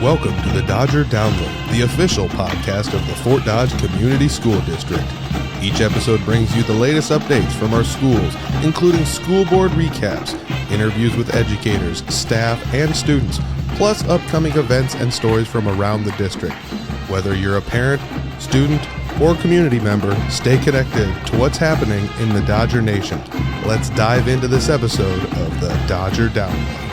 Welcome to the Dodger Download, the official podcast of the Fort Dodge Community School District. Each episode brings you the latest updates from our schools, including school board recaps, interviews with educators, staff, and students, plus upcoming events and stories from around the district. Whether you're a parent, student, or community member, stay connected to what's happening in the Dodger Nation. Let's dive into this episode of the Dodger Download.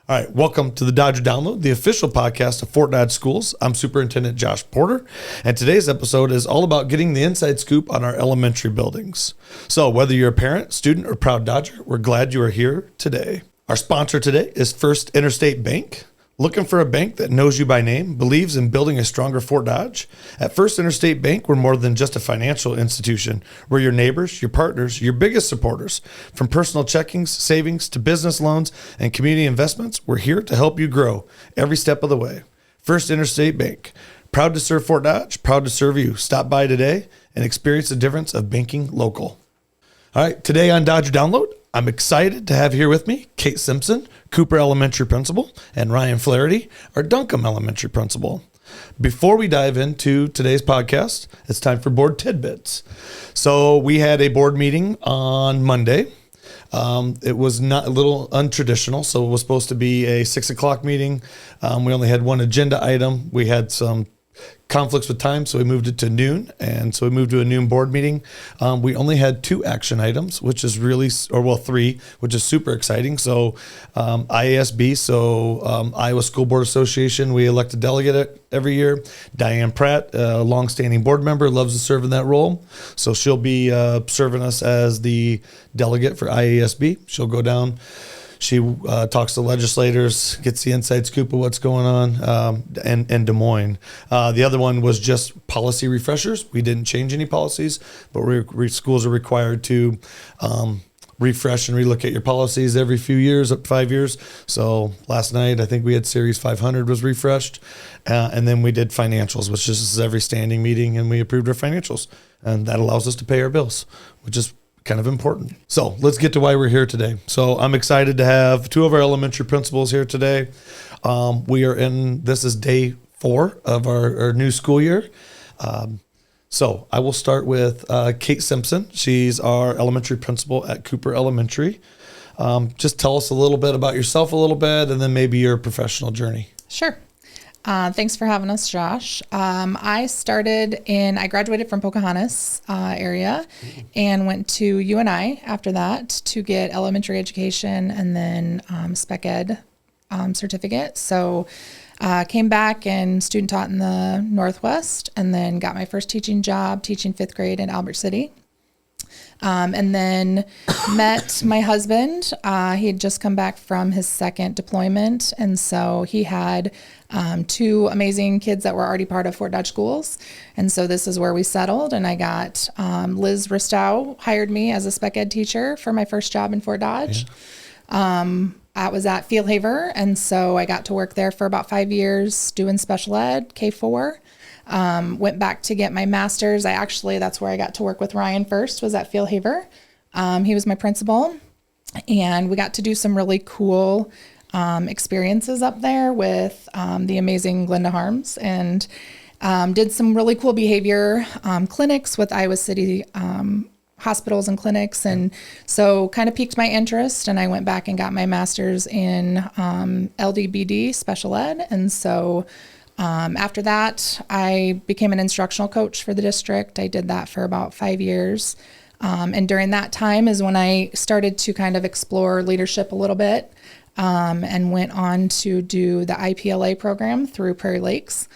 All right, welcome to the Dodger Download, the official podcast of Fort Dodge Schools. I'm Superintendent Josh Porter, and today's episode is all about getting the inside scoop on our elementary buildings. So whether you're a parent, student, or proud Dodger, we're glad you are here today. Our sponsor today is First Interstate Bank. Looking for a bank that knows you by name, believes in building a stronger Fort Dodge? At First Interstate Bank, we're more than just a financial institution. We're your neighbors, your partners, your biggest supporters. From personal checkings, savings, to business loans and community investments, we're here to help you grow every step of the way. First Interstate Bank. Proud to serve Fort Dodge, proud to serve you. Stop by today and experience the difference of banking local. All right, today on Dodger Download, I'm excited to have here with me Kate Simpson, Cooper Elementary Principal, and Ryan Flaherty, our Duncombe Elementary Principal. Before we dive into today's podcast, it's time for board tidbits. So we had a board meeting on Monday. It was not a little untraditional, so it was supposed to be a 6 o'clock meeting. We only had one agenda item. We had some conflicts with time, so we moved it to noon, and so we moved to a noon board meeting. We only had 2 action items, which is really, 3, which is super exciting. So IASB, Iowa School Board Association, we elect a delegate every year. Diane Pratt, a longstanding board member, loves to serve in that role. So she'll be serving us as the delegate for IASB. She'll go down. She talks to legislators, gets the inside scoop of what's going on in Des Moines. The other one was just policy refreshers. We didn't change any policies, but schools are required to refresh and relook at your policies every few years, up to 5 years. So last night, I think we had Series 500 was refreshed. And then we did financials, which is every standing meeting, and we approved our financials. And that allows us to pay our bills, which is kind of important. So let's get to why we're here today. So I'm excited to have 2 of our elementary principals here today. This is day 4 of our new school year. So I will start with Kate Simpson. She's our elementary principal at Cooper Elementary. Just tell us a little bit about yourself and then maybe your professional journey. Sure. Thanks for having us, Josh. I graduated from Pocahontas area and went to UNI after that to get elementary education and then spec ed certificate. So came back and student taught in the Northwest and then got my first teaching job teaching 5th grade in Albert City. And then met my husband. He had just come back from his 2nd deployment. And so he had 2 amazing kids that were already part of Fort Dodge schools. And so this is where we settled. And I got Liz Ristow hired me as a spec ed teacher for my first job in Fort Dodge. Yeah. I was at Fieldhaver. And so I got to work there for about 5 years doing special ed, K-4. Went back to get my master's. That's where I got to work with Ryan first, was at Fieldhaver. He was my principal, and we got to do some really cool experiences up there with the amazing Glenda Harms, and did some really cool behavior clinics with Iowa City hospitals and clinics. And so kind of piqued my interest, and I went back and got my master's in LDBD, special ed. And so after that, I became an instructional coach for the district. I did that for about 5 years. And during that time is when I started to kind of explore leadership a little bit, and went on to do the IPLA program through Prairie Lakes.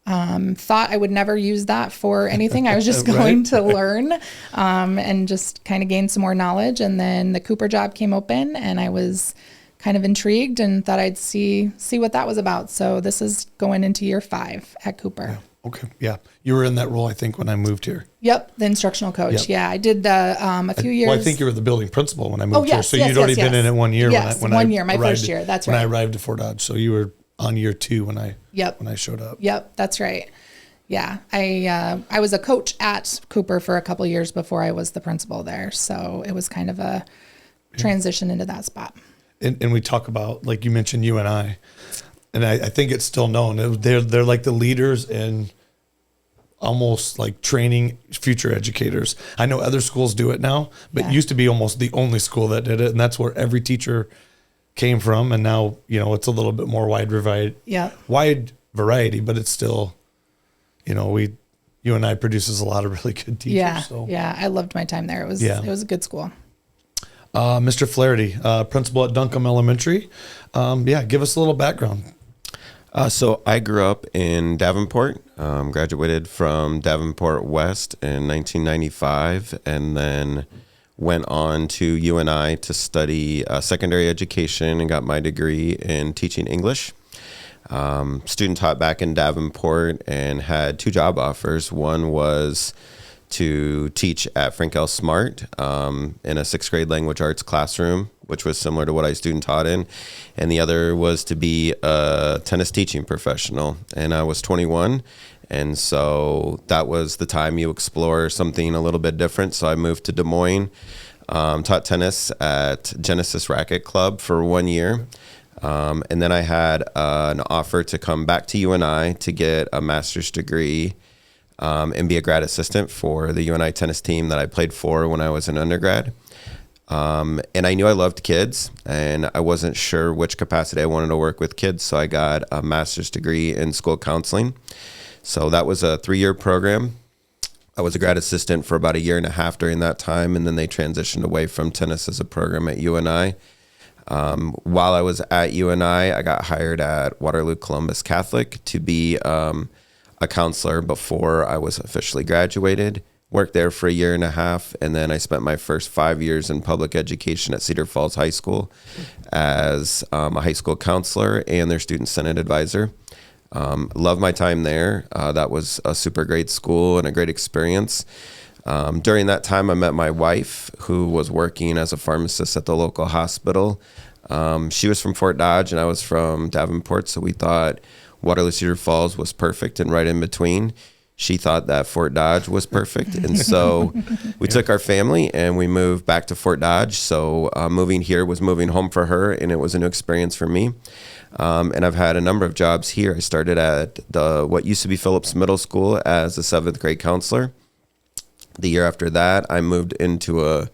Thought I would never use that for anything. I was just going to learn and just kind of gain some more knowledge. And then the Cooper job came open, and I was kind of intrigued and thought I'd see what that was about. So this is going into year 5 at Cooper. Yeah. Okay. Yeah. You were in that role, I think, when I moved here. Yep. The instructional coach. Yep. Yeah. I did a few years. Well, I think you were the building principal when I moved here. So you'd already been in it 1 year. Yes. When 1 year, my first year. That's right. When I arrived at Fort Dodge. So you were on year 2 when I showed up. Yep. That's right. Yeah, I was a coach at Cooper for a couple years before I was the principal there, so it was kind of a transition into that spot. And we talk about, like you mentioned, UNI, and I think it's still known. They're like the leaders in almost like training future educators. I know other schools do it now, but it used to be almost the only school that did it, and that's where every teacher came from. And now, it's a little bit more wide variety, but it's still, UNI produces a lot of really good teachers. Yeah, so. yeah, I loved my time there. It was a good school. Mr. Flaherty, principal at Duncombe Elementary. Give us a little background. So I grew up in Davenport, graduated from Davenport West in 1995, and then went on to UNI to study secondary education and got my degree in teaching English. Student taught back in Davenport and had 2 job offers. One was to teach at Frank L. Smart in a 6th grade language arts classroom, which was similar to what I student taught in. And the other was to be a tennis teaching professional. And I was 21. And so that was the time you explore something a little bit different. So I moved to Des Moines, taught tennis at Genesis Racket Club for 1 year. And then I had an offer to come back to UNI to get a master's degree and be a grad assistant for the UNI tennis team that I played for when I was an undergrad. And I knew I loved kids, and I wasn't sure which capacity I wanted to work with kids, so I got a master's degree in school counseling. So that was a 3-year program. I was a grad assistant for about 1.5 years during that time, and then they transitioned away from tennis as a program at UNI. While I was at UNI, I got hired at Waterloo Columbus Catholic to be a counselor before I was officially graduated. Worked there for 1.5 years, and then I spent my first 5 years in public education at Cedar Falls High School as a high school counselor and their student senate advisor. Love my time there. That was a super great school and a great experience. During that time, I met my wife, who was working as a pharmacist at the local hospital. She was from Fort Dodge, and I was from Davenport, so we thought Waterloo Cedar Falls was perfect and right in between. She thought that Fort Dodge was perfect, and so we took our family and we moved back to Fort Dodge. So moving here was moving home for her, and it was a new experience for me. And I've had a number of jobs here. I started at what used to be Phillips Middle School as a 7th grade counselor. The year after that, I moved into a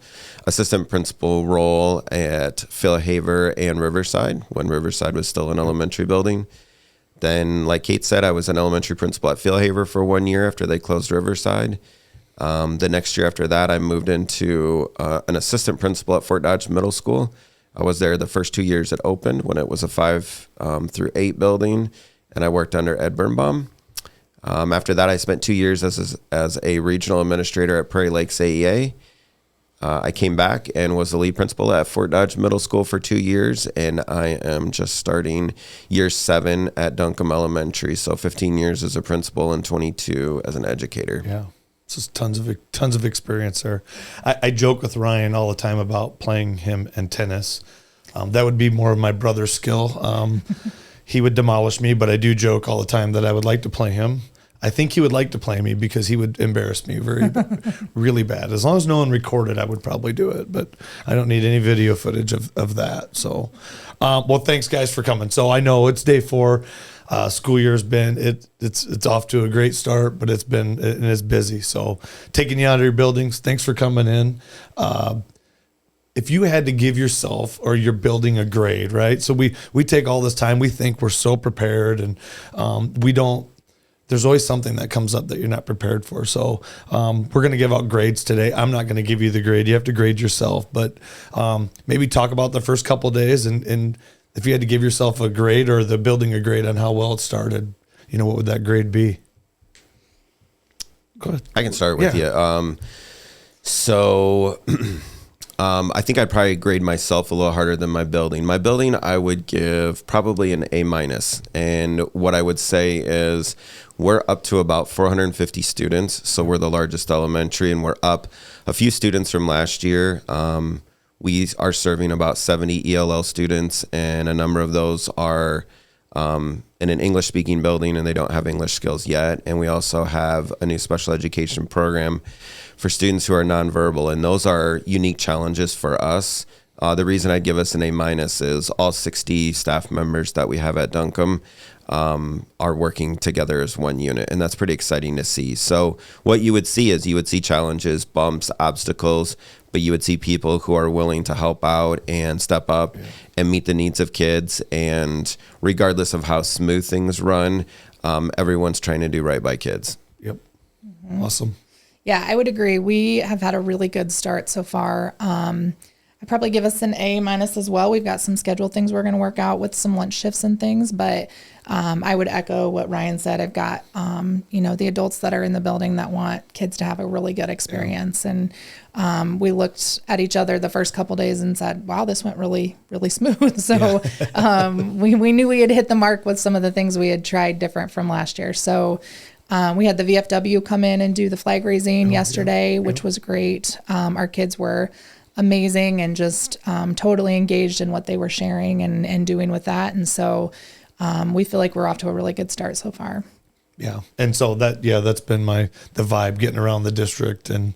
assistant principal role at Flaherty and Riverside when Riverside was still an elementary building. Then, like Kate said, I was an elementary principal at Flaherty for 1 year after they closed Riverside. The next year after that, I moved into an assistant principal at Fort Dodge Middle School. I was there the first 2 years it opened when it was a 5 through 8 building, and I worked under Ed Birnbaum. After that, I spent 2 years as a regional administrator at Prairie Lakes AEA. I came back and was the lead principal at Fort Dodge Middle School for 2 years, and I am just starting year 7 at Duncombe Elementary. So 15 years as a principal and 22 as an educator. Yeah, it's just tons of experience there. I joke with Ryan all the time about playing him in tennis. That would be more of my brother's skill. He would demolish me, but I do joke all the time that I would like to play him. I think he would like to play me because he would embarrass me really bad. As long as no one recorded, I would probably do it, but I don't need any video footage of that. So, well, thanks guys for coming. So I know it's day 4. School year's been, it's off to a great start, but it's busy. So taking you out of your buildings, thanks for coming in. If you had to give yourself or your building a grade, right? So we take all this time, we think we're so prepared, and there's always something that comes up that you're not prepared for. So we're going to give out grades today. I'm not going to give you the grade. You have to grade yourself, but maybe talk about the first couple of days, and if you had to give yourself a grade or the building a grade on how well it started, what would that grade be? Go ahead. I can start with you. I think I'd probably grade myself a little harder than my building. My building, I would give probably an A-. And what I would say is we're up to about 450 students. So we're the largest elementary, and we're up a few students from last year. We are serving about 70 ELL students, and a number of those are in an English speaking building, and they don't have English skills yet. And we also have a new special education program for students who are nonverbal. And those are unique challenges for us. The reason I'd give us an A- is all 60 staff members that we have at Duncombe are working together as one unit, and that's pretty exciting to see. So what you would see is you would see challenges, bumps, obstacles, but you would see people who are willing to help out and step up and meet the needs of kids. And regardless of how smooth things run, everyone's trying to do right by kids. Yep. Awesome. Yeah, I would agree. We have had a really good start so far. I'd probably give us an A- as well. We've got some scheduled things we're going to work out with some lunch shifts and things, but I would echo what Ryan said. I've got, the adults that are in the building that want kids to have a really good experience. And we looked at each other the first couple days and said, wow, this went really, really smooth. So we knew we had hit the mark with some of the things we had tried different from last year. So we had the VFW come in and do the flag raising yesterday, which was great. Our kids were amazing and just totally engaged in what they were sharing and doing with that. And so we feel like we're off to a really good start so far. Yeah. And so that's been the vibe getting around the district. And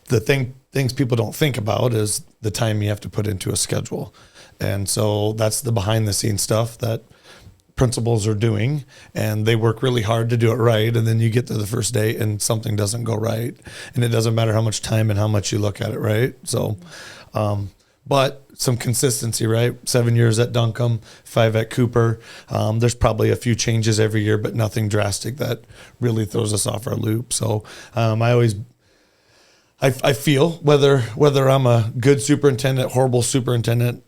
the things people don't think about is the time you have to put into a schedule. And so that's the behind the scenes stuff that principals are doing, and they work really hard to do it right. And then you get to the first day and something doesn't go right. And it doesn't matter how much time and how much you look at it, right? So, but some consistency, right? 7 years at Duncombe, 5 at Cooper. There's probably a few changes every year, but nothing drastic that really throws us off our loop. So I feel whether I'm a good superintendent, horrible superintendent,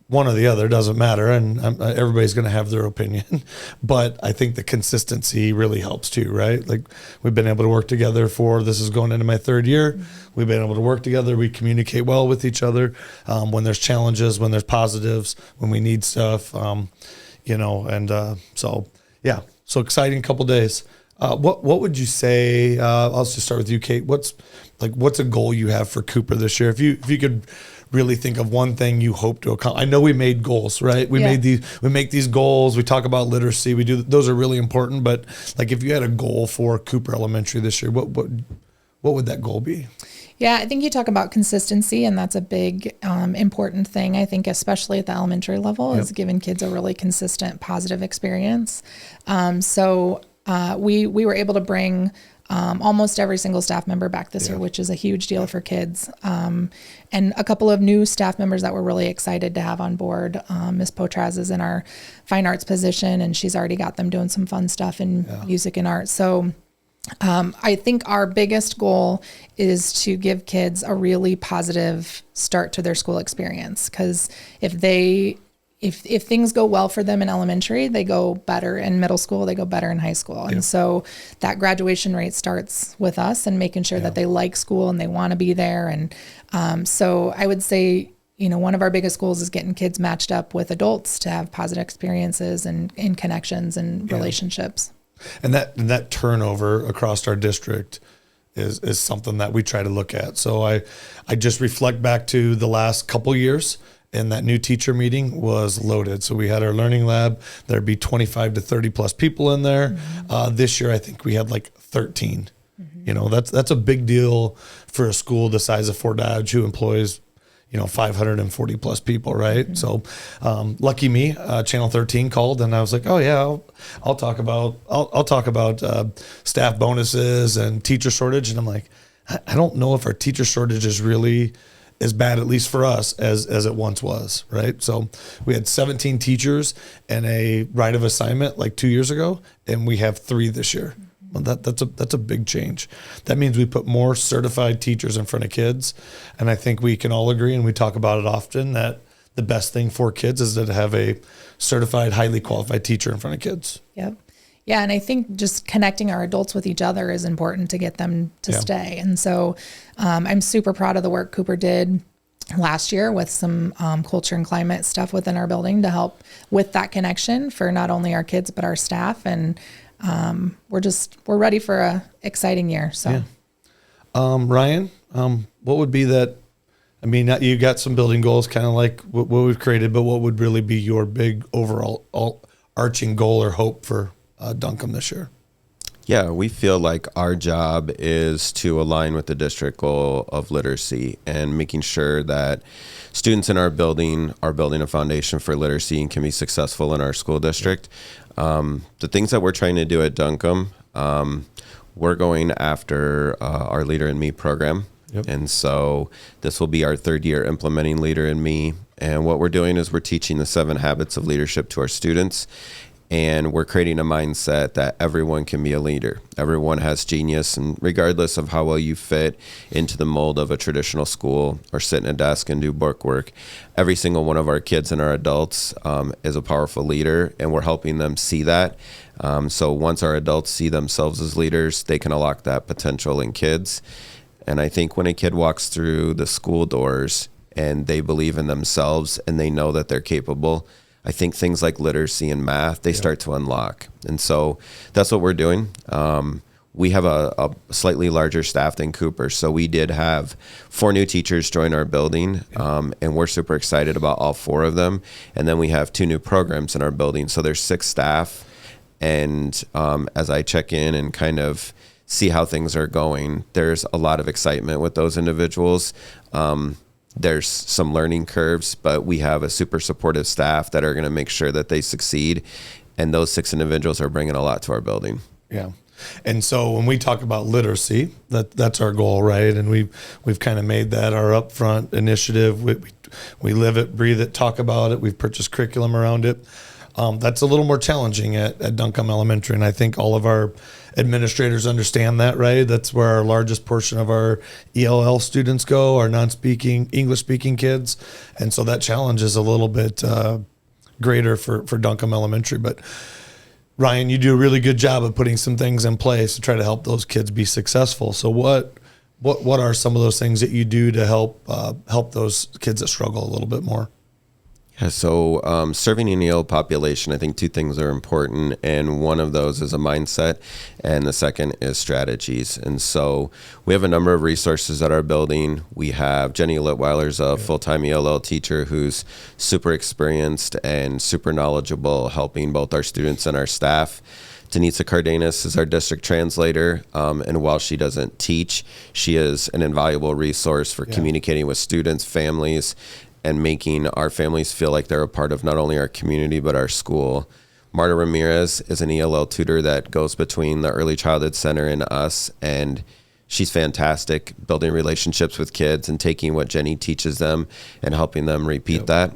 one or the other doesn't matter, and everybody's going to have their opinion. But I think the consistency really helps too, right? Like we've been able to work together this is going into my 3rd year. We've been able to work together. We communicate well with each other when there's challenges, when there's positives, when we need stuff, so exciting couple days. What would you say? I'll just start with you, Kate. What's a goal you have for Cooper this year? If you could really think of one thing you hope to accomplish. I know we made goals, right? We make these goals. We talk about literacy. We do, those are really important. But like, if you had a goal for Cooper Elementary this year, what would that goal be? Yeah, I think you talk about consistency, and that's a big, important thing. I think, especially at the elementary level, is giving kids a really consistent, positive experience. So we were able to bring almost every single staff member back this year, which is a huge deal for kids. And a couple of new staff members that we're really excited to have on board. Ms. Potraz is in our fine arts position, and she's already got them doing some fun stuff in music and art. So I think our biggest goal is to give kids a really positive start to their school experience. Because if things go well for them in elementary, they go better in middle school, they go better in high school. And so that graduation rate starts with us and making sure that they like school and they want to be there. And so I would say, one of our biggest goals is getting kids matched up with adults to have positive experiences and connections and relationships. And that turnover across our district is something that we try to look at. So I just reflect back to the last couple years, and that new teacher meeting was loaded. So we had our learning lab. There'd be 25 to 30 plus people in there. This year, I think we had like 13. That's a big deal for a school the size of Fort Dodge, who employs 540 plus people, right? So lucky me, Channel 13 called, and I was like, oh yeah, I'll talk about staff bonuses and teacher shortage. And I'm like, I don't know if our teacher shortage is really as bad, at least for us, as it once was, right? So we had 17 teachers and a right of assignment like 2 years ago, and we have 3 this year. Well, that's a big change. That means we put more certified teachers in front of kids, and I think we can all agree, and we talk about it often, that the best thing for kids is to have a certified, highly qualified teacher in front of kids. Yep. Yeah, and I think just connecting our adults with each other is important to get them to stay. And so I'm super proud of the work Cooper did last year with some culture and climate stuff within our building to help with that connection for not only our kids but our staff. And we're ready for a exciting year. So, Ryan, what would be that? I mean, you got some building goals, kind of like what we've created, but what would really be your big overall arching goal or hope for Duncombe this year? Yeah, we feel like our job is to align with the district goal of literacy and making sure that students in our building are building a foundation for literacy and can be successful in our school district. The things that we're trying to do at Duncombe, we're going after our Leader in Me program. Yep. And so this will be our third year implementing Leader in Me. And what we're doing is we're teaching the 7 habits of leadership to our students. And we're creating a mindset that everyone can be a leader. Everyone has genius, and regardless of how well you fit into the mold of a traditional school or sit in a desk and do book work, every single one of our kids and our adults is a powerful leader, and we're helping them see that. So once our adults see themselves as leaders, they can unlock that potential in kids. And I think when a kid walks through the school doors and they believe in themselves and they know that they're capable, I think things like literacy and math, they start to unlock. And so that's what we're doing. We have a slightly larger staff than Cooper. So we did have 4 new teachers join our building, and we're super excited about all 4 of them. And then we have 2 new programs in our building. So there's 6 staff. And as I check in and kind of see how things are going, there's a lot of excitement with those individuals. There's some learning curves, but we have a super supportive staff that are going to make sure that they succeed. And those 6 individuals are bringing a lot to our building. Yeah. And so when we talk about literacy, that's our goal, right? And we've kind of made that our upfront initiative. We live it, breathe it, talk about it. We've purchased curriculum around it. That's a little more challenging at Duncombe Elementary, and I think all of our administrators understand that, right? That's where our largest portion of our ELL students go, our non-speaking, English-speaking kids, and so that challenge is a little bit greater for Duncombe Elementary. But Ryan, you do a really good job of putting some things in place to try to help those kids be successful. So what are some of those things that you do to help those kids that struggle a little bit more? Yeah, so serving an EL population, I think 2 things are important, and one of those is a mindset, and the second is strategies. And so we have a number of resources at our building. We have Jenny Litweiler's a full-time ELL teacher who's super experienced and super knowledgeable, helping both our students and our staff. Denisa Cardenas is our district translator, and while she doesn't teach, she is an invaluable resource for communicating with students, families, and making our families feel like they're a part of not only our community, but our school. Marta Ramirez is an ELL tutor that goes between the Early Childhood Center and us, and she's fantastic, building relationships with kids and taking what Jenny teaches them and helping them repeat that.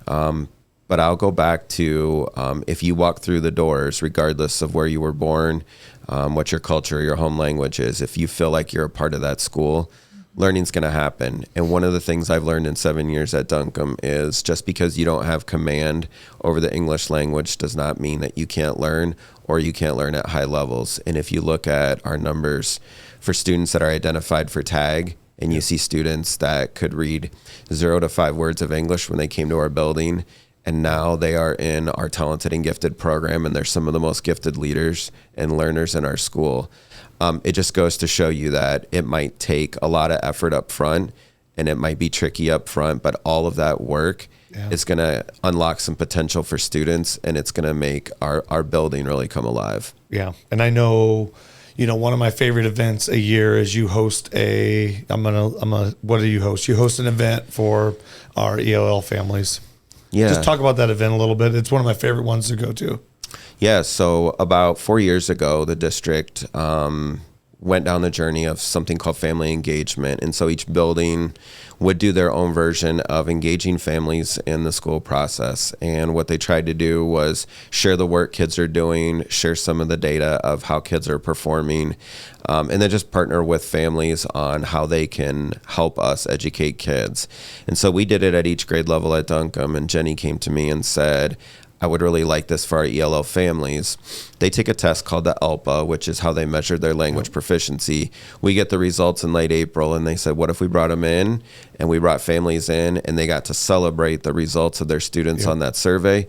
But I'll go back to if you walk through the doors, regardless of where you were born, what your culture or your home language is, if you feel like you're a part of that school, learning's going to happen. And one of the things I've learned in 7 years at Duncombe is just because you don't have command over the English language does not mean that you can't learn or you can't learn at high levels. And if you look at our numbers for students that are identified for TAG, and you see students that could read 0 to 5 words of English when they came to our building, and now they are in our talented and gifted program, and they're some of the most gifted leaders and learners in our school. It just goes to show you that it might take a lot of effort up front, and it might be tricky up front, but all of that work is going to unlock some potential for students, and it's going to make our building really come alive. Yeah. And I know, one of my favorite events a year is you host what do you host? You host an event for our ELL families. Yeah. Just talk about that event a little bit. It's one of my favorite ones to go to. Yeah, so about 4 years ago, the district went down the journey of something called family engagement. And so each building would do their own version of engaging families in the school process. And what they tried to do was share the work kids are doing, share some of the data of how kids are performing, and then just partner with families on how they can help us educate kids. And so we did it at each grade level at Duncombe, and Jenny came to me and said, I would really like this for our ELL families. They take a test called the ELPA, which is how they measure their language proficiency. We get the results in late April, and they said, what if we brought them in, and we brought families in, and they got to celebrate the results of their students on that survey.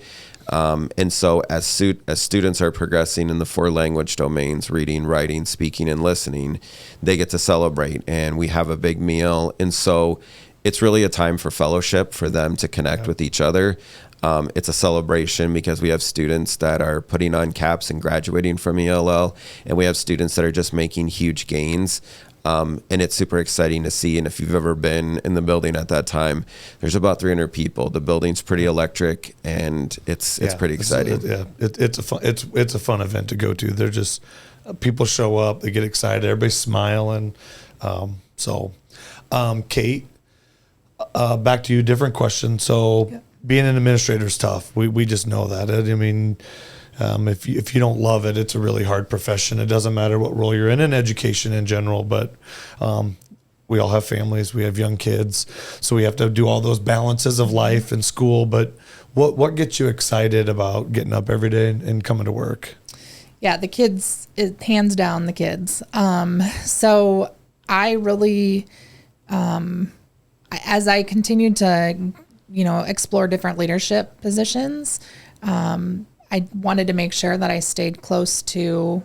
And so as students are progressing in the 4 language domains, reading, writing, speaking, and listening, they get to celebrate, and we have a big meal. And so it's really a time for fellowship for them to connect with each other. It's a celebration because we have students that are putting on caps and graduating from ELL, and we have students that are just making huge gains. And it's super exciting to see. And if you've ever been in the building at that time, there's about 300 people. The building's pretty electric, and it's pretty exciting. It's a fun event to go to. They're just people show up, they get excited, everybody's smiling. Kate, back to you. Different question. So being an administrator is tough. We just know that. I mean, if you don't love it, it's a really hard profession. It doesn't matter what role you're in education in general, but we all have families, we have young kids, so we have to do all those balances of life and school. But what gets you excited about getting up every day and coming to work? Yeah, the kids, hands down the kids. So I really, as I continued to, explore different leadership positions, I wanted to make sure that I stayed close to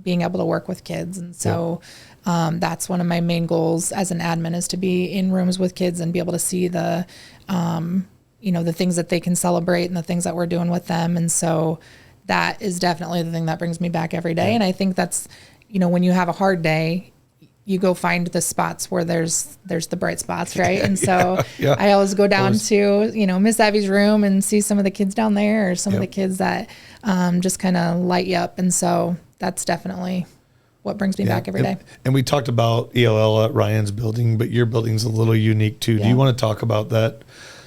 being able to work with kids. And so that's one of my main goals as an admin, is to be in rooms with kids and be able to see the, the things that they can celebrate and the things that we're doing with them. And so that is definitely the thing that brings me back every day. And I think that's, when you have a hard day, you go find the spots where there's the bright spots, right? And so I always go down to, Miss Abby's room and see some of the kids down there, or some of the kids that just kind of light you up. And so that's definitely what brings me back every day. And we talked about ELL at Ryan's building, but your building's a little unique too. Do you want to talk about that?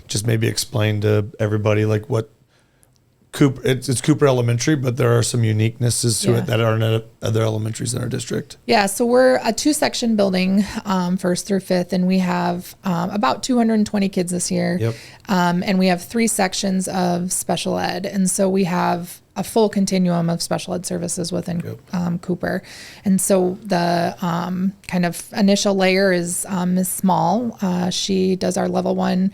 Just maybe explain to everybody like what Cooper, it's Cooper Elementary, but there are some uniquenesses to it that aren't at other elementaries in our district. Yeah, so we're a 2-section building, 1st through 5th, and we have about 220 kids this year. Yep. And we have 3 sections of special ed. And so we have a full continuum of special ed services within Cooper. And so the kind of initial layer is Ms. Small. She does our level 1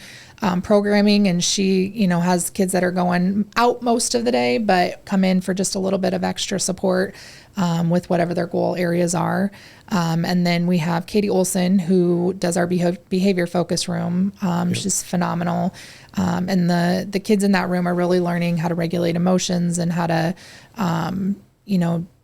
programming, and she, has kids that are going out most of the day, but come in for just a little bit of extra support with whatever their goal areas are. And then we have Katie Olson, who does our behavior focus room. She's phenomenal. And the kids in that room are really learning how to regulate emotions and how to,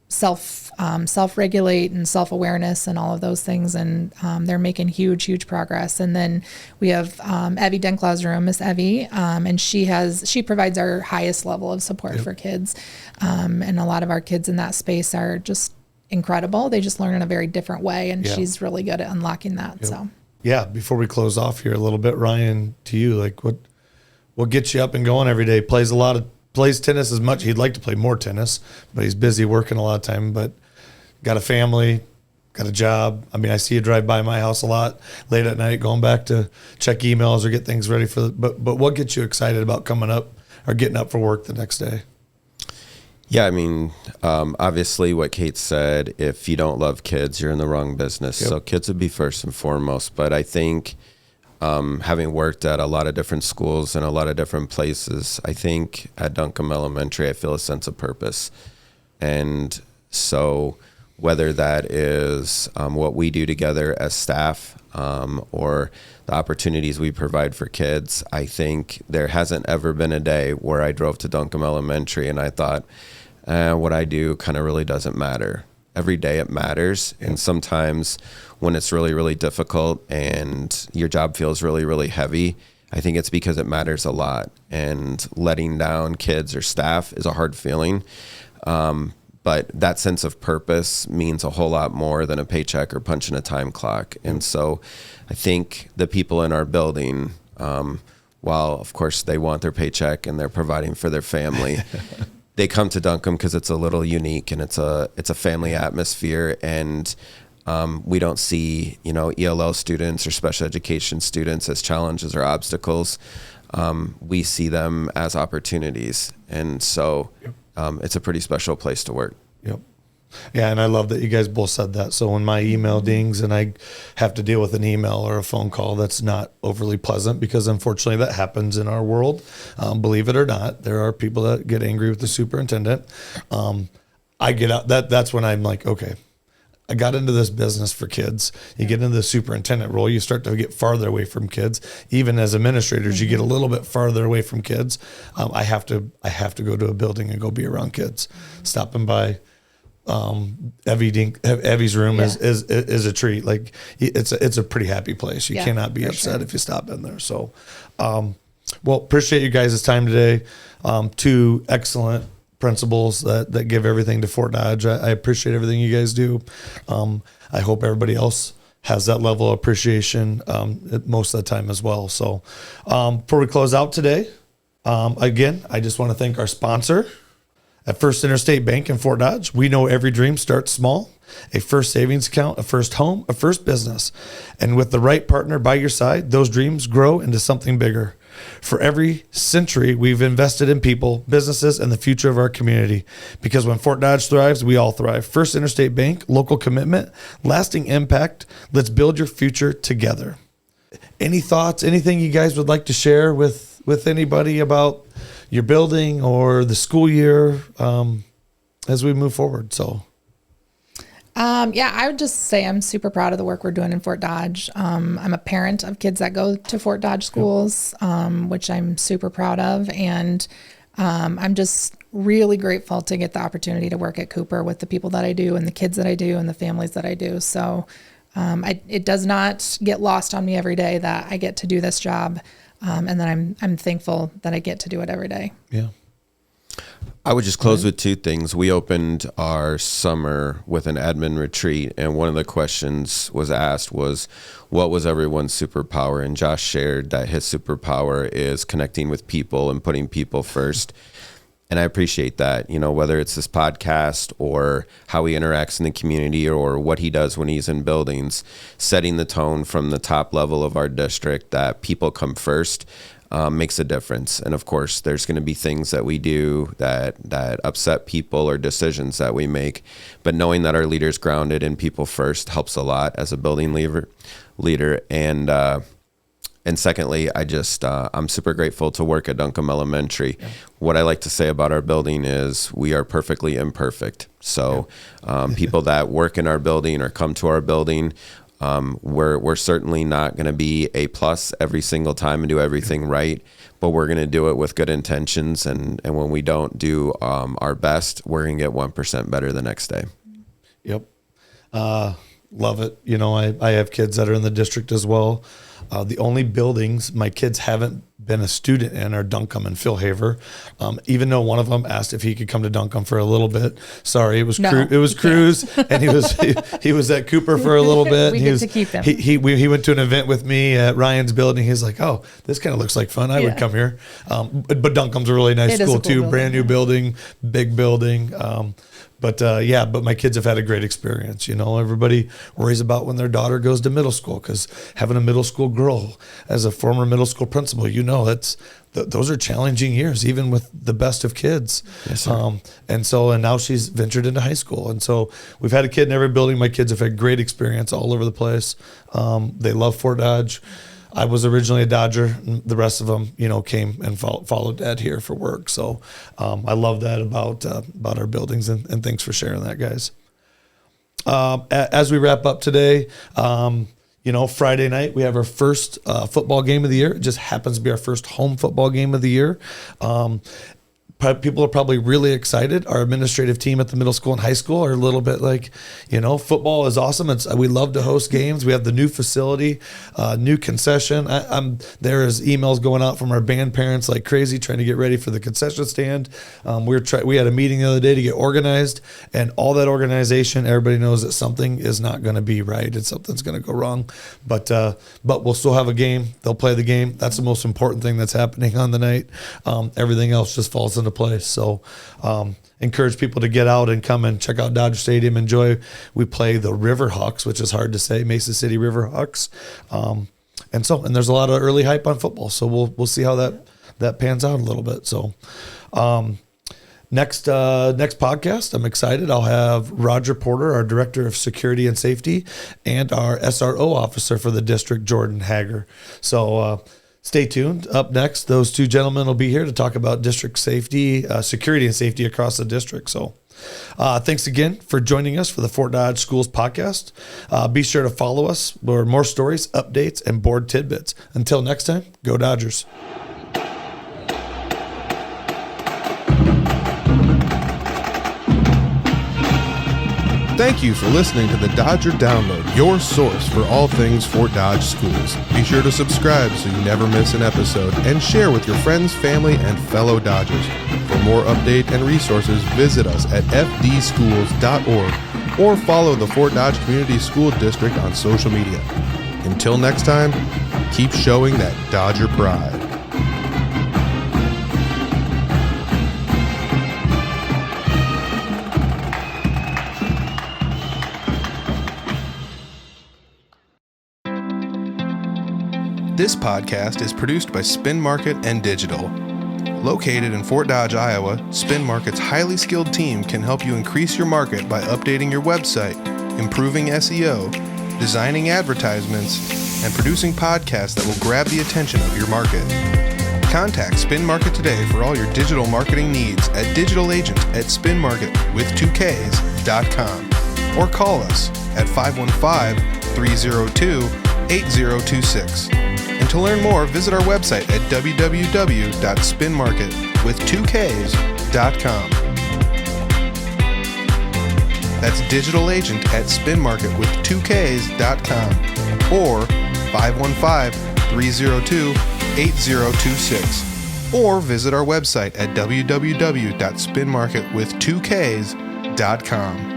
self-regulate and self-awareness and all of those things. And they're making huge progress. And then we have Evie Denklau's room, Miss Evie, and she provides our highest level of support for kids. And a lot of our kids in that space are just incredible. They just learn in a very different way, and she's really good at unlocking that. So before we close off here a little bit, Ryan, to you, like what gets you up and going every day? Plays tennis as much. He'd like to play more tennis, but he's busy working a lot of time. But got a family, got a job. I mean, I see you drive by my house a lot late at night, going back to check emails or get things ready for but what gets you excited about coming up or getting up for work the next day? Yeah, I mean, obviously what Kate said, if you don't love kids, you're in the wrong business. So kids would be first and foremost. But I think having worked at a lot of different schools and a lot of different places, I think at Duncombe Elementary, I feel a sense of purpose. And so whether that is what we do together as staff or the opportunities we provide for kids, I think there hasn't ever been a day where I drove to Duncombe Elementary and I thought, what I do kind of really doesn't matter. Every day it matters. And sometimes when it's really, really difficult and your job feels really, really heavy, I think it's because it matters a lot. And letting down kids or staff is a hard feeling. But that sense of purpose means a whole lot more than a paycheck or punching a time clock. And so I think the people in our building, while of course they want their paycheck and they're providing for their family, they come to Duncombe because it's a little unique and it's a family atmosphere. And we don't see, ELL students or special education students as challenges or obstacles. We see them as opportunities. And so it's a pretty special place to work. Yep. Yeah, and I love that you guys both said that. So when my email dings and I have to deal with an email or a phone call, that's not overly pleasant, because unfortunately that happens in our world. Believe it or not, there are people that get angry with the superintendent. I get out. That's when I'm like, okay, I got into this business for kids. You get into the superintendent role, you start to get farther away from kids. Even as administrators, you get a little bit farther away from kids. I have to go to a building and go be around kids. Stopping by Evie's room is a treat. Like it's a pretty happy place. You cannot be upset if you stop in there. So, well, appreciate you guys' time today. Two excellent principals that give everything to Fort Dodge. I appreciate everything you guys do. I hope everybody else has that level of appreciation most of the time as well. So before we close out today, again, I just want to thank our sponsor at First Interstate Bank in Fort Dodge. We know every dream starts small. A first savings account, a first home, a first business. And with the right partner by your side, those dreams grow into something bigger. For every century, we've invested in people, businesses, and the future of our community. Because when Fort Dodge thrives, we all thrive. First Interstate Bank, local commitment, lasting impact. Let's build your future together. Any thoughts, anything you guys would like to share with anybody about your building or the school year as we move forward? So. I would just say I'm super proud of the work we're doing in Fort Dodge. I'm a parent of kids that go to Fort Dodge schools, which I'm super proud of. And I'm just really grateful to get the opportunity to work at Cooper with the people that I do and the kids that I do and the families that I do. So it does not get lost on me every day that I get to do this job. And that I'm thankful that I get to do it every day. Yeah. I would just close with two things. We opened our summer with an admin retreat, and one of the questions was asked was, what was everyone's superpower? And Josh shared that his superpower is connecting with people and putting people first. And I appreciate that, whether it's this podcast or how he interacts in the community or what he does when he's in buildings, setting the tone from the top level of our district that people come first. Makes a difference. And of course, there's going to be things that we do that upset people or decisions that we make. But knowing that our leader's grounded in people first helps a lot as a building leader. And secondly, I'm super grateful to work at Duncombe Elementary. Yeah. What I like to say about our building is we are perfectly imperfect. So people that work in our building or come to our building, we're certainly not going to be A+ every single time and do everything right, but we're going to do it with good intentions. And when we don't do our best, we're going to get 1% better the next day. Yep. Love it. I have kids that are in the district as well. The only buildings my kids haven't been a student in are Duncombe and Flaherty. Even though one of them asked if he could come to Duncombe for a little bit. Sorry, it was Cruz, and he was at Cooper for a little bit. We get to keep him. He went to an event with me at Ryan's building. He's like, "Oh, this kind of looks like fun. I would come here." But Duncombe's a really nice school too. Building, brand new building, big building. But my kids have had a great experience. Everybody worries about when their daughter goes to middle school, because having a middle school girl as a former middle school principal, those are challenging years, even with the best of kids. Yes, sir. And now she's ventured into high school. And so we've had a kid in every building. My kids have had great experience all over the place. They love Fort Dodge. I was originally a Dodger. The rest of them, came and followed Dad here for work. So I love that about our buildings, and thanks for sharing that, guys. As we wrap up today, Friday night we have our first football game of the year. It just happens to be our first home football game of the year. People are probably really excited. Our administrative team at the middle school and high school are a little bit like, football is awesome. We love to host games. We have the new facility, new concession. There is emails going out from our band parents like crazy, trying to get ready for the concession stand. We had a meeting the other day to get organized, and all that organization, everybody knows that something is not going to be right and something's going to go wrong. But we'll still have a game. They'll play the game. That's the most important thing that's happening on the night. Everything else just falls into place. So encourage people to get out and come and check out Dodger Stadium. Enjoy. We play the Riverhawks, which is hard to say, Mesa City Riverhawks. And there's a lot of early hype on football. So we'll see how that pans out a little bit. So next podcast, I'm excited. I'll have Roger Porter, our Director of Security and Safety, and our SRO officer for the district, Jordan Hager. So stay tuned. Up next, those two gentlemen will be here to talk about district safety, security and safety across the district. So Thanks again for joining us for the Fort Dodge Schools podcast. Be sure to follow us for more stories, updates, and board tidbits. Until next time, go Dodgers. Thank you for listening to the Dodger Download, your source for all things Fort Dodge schools. Be sure to subscribe so you never miss an episode and share with your friends, family, and fellow Dodgers. For more update and resources, visit us at fdschools.org or follow the Fort Dodge Community School District on social media. Until next time, keep showing that Dodger pride. This podcast is produced by Spin Market and Digital. Located in Fort Dodge, Iowa, Spin Market's highly skilled team can help you increase your market by updating your website, improving SEO, designing advertisements, and producing podcasts that will grab the attention of your market. Contact Spin Market today for all your digital marketing needs at digitalagent@spinmarket.com or call us at 515-302-8026. And to learn more, visit our website at www.spinmarket.com. That's digitalagent@spinmarket.com or 515-302-8026. Or visit our website at www.spinmarket.com.